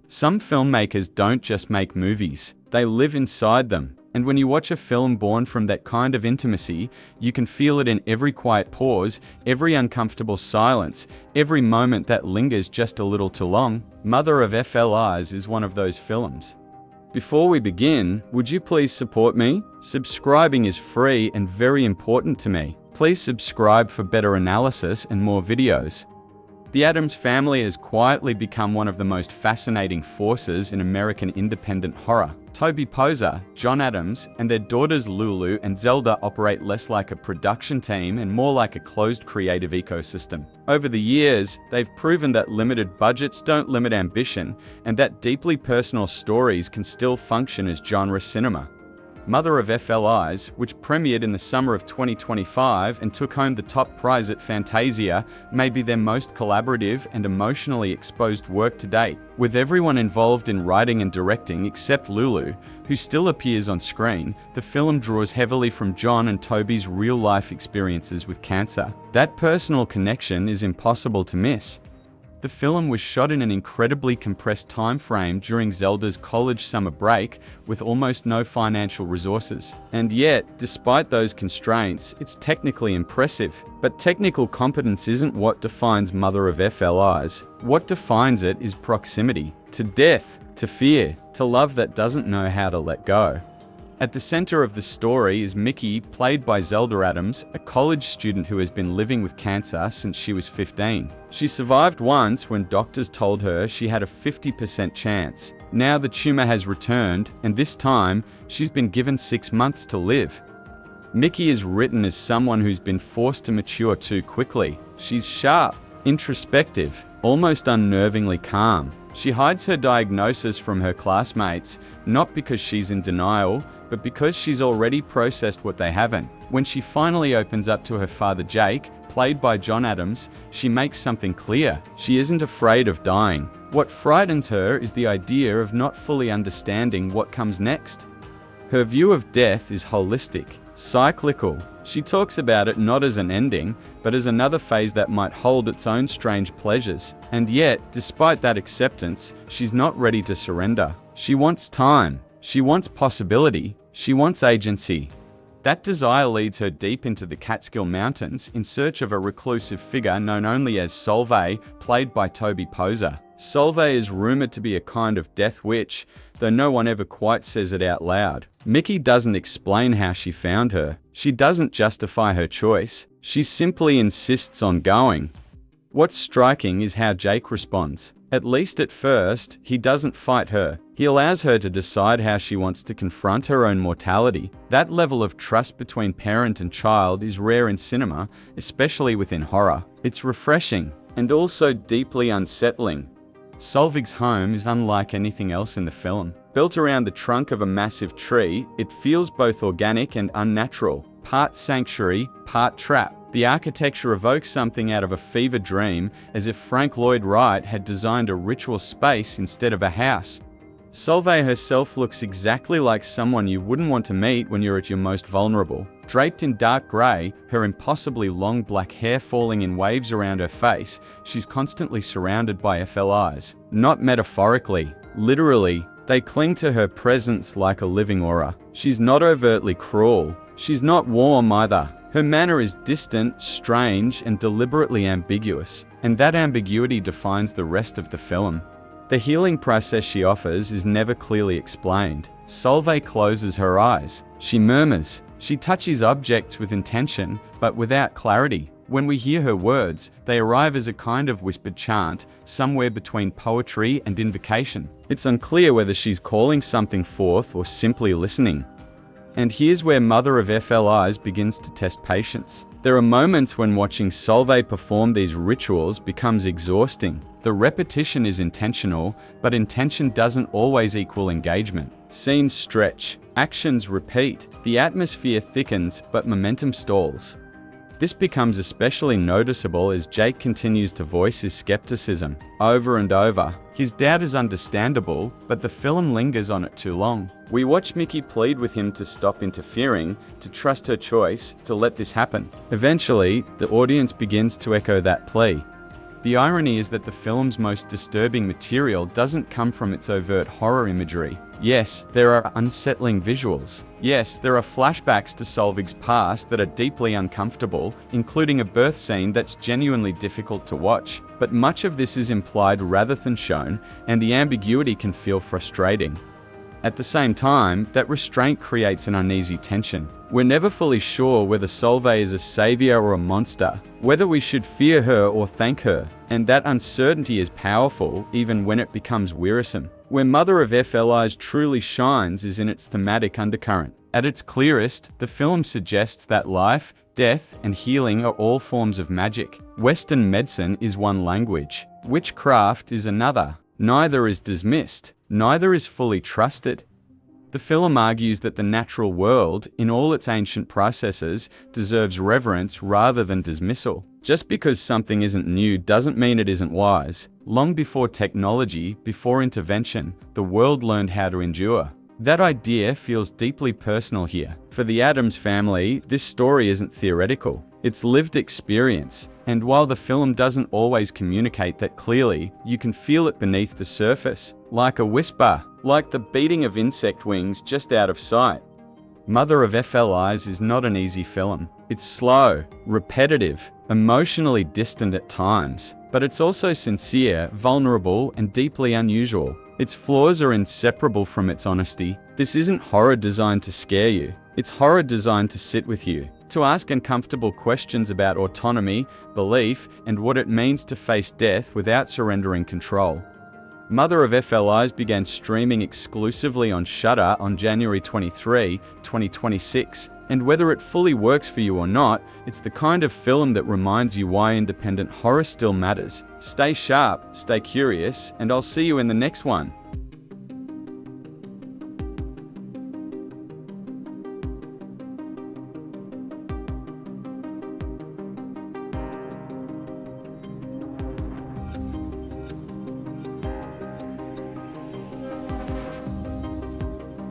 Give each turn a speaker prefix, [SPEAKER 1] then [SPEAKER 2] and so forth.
[SPEAKER 1] Some filmmakers don't just make movies, they live inside them. And when you watch a film born from that kind of intimacy, you can feel it in every quiet pause, every uncomfortable silence, every moment that lingers just a little too long. Mother of FLIs is one of those films. Before we begin, would you please support me? Subscribing is free and very important to me. Please subscribe for better analysis and more videos. The Addams family has quietly become one of the most fascinating forces in American independent horror. Toby Poser, John Addams, and their daughters Lulu and Zelda operate less like a production team and more like a closed creative ecosystem. Over the years, they've proven that limited budgets don't limit ambition, and that deeply personal stories can still function as genre cinema. Mother of FLIs, which premiered in the summer of 2025 and took home the top prize at Fantasia, may be their most collaborative and emotionally exposed work to date. With everyone involved in writing and directing except Lulu, who still appears on screen, the film draws heavily from John and Toby's real-life experiences with cancer. That personal connection is impossible to miss. The film was shot in an incredibly compressed time frame during Zelda's college summer break with almost no financial resources. And yet, despite those constraints, it's technically impressive. But technical competence isn't what defines Mother of FLIs. What defines it is proximity to death, to fear, to love that doesn't know how to let go. At the center of the story is Mickey, played by Zelda Addams, a college student who has been living with cancer since she was 15. She survived once when doctors told her she had a 50% chance. Now the tumor has returned, and this time, she's been given 6 months to live. Mickey is written as someone who's been forced to mature too quickly. She's sharp, introspective, almost unnervingly calm. She hides her diagnosis from her classmates, not because she's in denial, but because she's already processed what they haven't. When she finally opens up to her father Jake, played by John Addams, she makes something clear. She isn't afraid of dying. What frightens her is the idea of not fully understanding what comes next. Her view of death is holistic, cyclical. She talks about it not as an ending, but as another phase that might hold its own strange pleasures. And yet, despite that acceptance, she's not ready to surrender. She wants time. She wants possibility. She wants agency. That desire leads her deep into the Catskill Mountains in search of a reclusive figure known only as Solveig, played by Toby Poser. Solveig is rumored to be a kind of death witch, though no one ever quite says it out loud. Mickey doesn't explain how she found her. She doesn't justify her choice. She simply insists on going. What's striking is how Jake responds. At least at first, he doesn't fight her. He allows her to decide how she wants to confront her own mortality. That level of trust between parent and child is rare in cinema, especially within horror. It's refreshing, and also deeply unsettling. Solveig's home is unlike anything else in the film. Built around the trunk of a massive tree, it feels both organic and unnatural, part sanctuary, part trap. The architecture evokes something out of a fever dream, as if Frank Lloyd Wright had designed a ritual space instead of a house. Solveig herself looks exactly like someone you wouldn't want to meet when you're at your most vulnerable. Draped in dark grey, her impossibly long black hair falling in waves around her face, she's constantly surrounded by FLIs. Not metaphorically, literally, they cling to her presence like a living aura. She's not overtly cruel. She's not warm either. Her manner is distant, strange, and deliberately ambiguous, and that ambiguity defines the rest of the film. The healing process she offers is never clearly explained. Solveig closes her eyes. She murmurs. She touches objects with intention, but without clarity. When we hear her words, they arrive as a kind of whispered chant, somewhere between poetry and invocation. It's unclear whether she's calling something forth or simply listening. And here's where Mother of FLIs begins to test patience. There are moments when watching Solveig perform these rituals becomes exhausting. The repetition is intentional, but intention doesn't always equal engagement. Scenes stretch, actions repeat, the atmosphere thickens, but momentum stalls. This becomes especially noticeable as Jake continues to voice his skepticism over and over. His doubt is understandable, but the film lingers on it too long. We watch Mickey plead with him to stop interfering, to trust her choice, to let this happen. Eventually, the audience begins to echo that plea. The irony is that the film's most disturbing material doesn't come from its overt horror imagery. Yes, there are unsettling visuals. Yes, there are flashbacks to Solveig's past that are deeply uncomfortable, including a birth scene that's genuinely difficult to watch. But much of this is implied rather than shown, and the ambiguity can feel frustrating. At the same time, that restraint creates an uneasy tension. We're never fully sure whether Solveig is a savior or a monster, whether we should fear her or thank her, and that uncertainty is powerful even when it becomes wearisome. Where Mother of FLIs truly shines is in its thematic undercurrent. At its clearest, the film suggests that life, death, and healing are all forms of magic. Western medicine is one language. Witchcraft is another. Neither is dismissed. Neither is fully trusted. The film argues that the natural world, in all its ancient processes, deserves reverence rather than dismissal. Just because something isn't new doesn't mean it isn't wise. Long before technology, before intervention, the world learned how to endure. That idea feels deeply personal here. For the Addams family, this story isn't theoretical. It's lived experience. And while the film doesn't always communicate that clearly, you can feel it beneath the surface, like a whisper, like the beating of insect wings just out of sight. Mother of FLIs is not an easy film. It's slow, repetitive, emotionally distant at times, but it's also sincere, vulnerable, and deeply unusual. Its flaws are inseparable from its honesty. This isn't horror designed to scare you. It's horror designed to sit with you, to ask uncomfortable questions about autonomy, belief, and what it means to face death without surrendering control. Mother of FLIs began streaming exclusively on Shudder on January 23, 2026, and whether it fully works for you or not, it's the kind of film that reminds you why independent horror still matters. Stay sharp, stay curious, and I'll see you in the next one.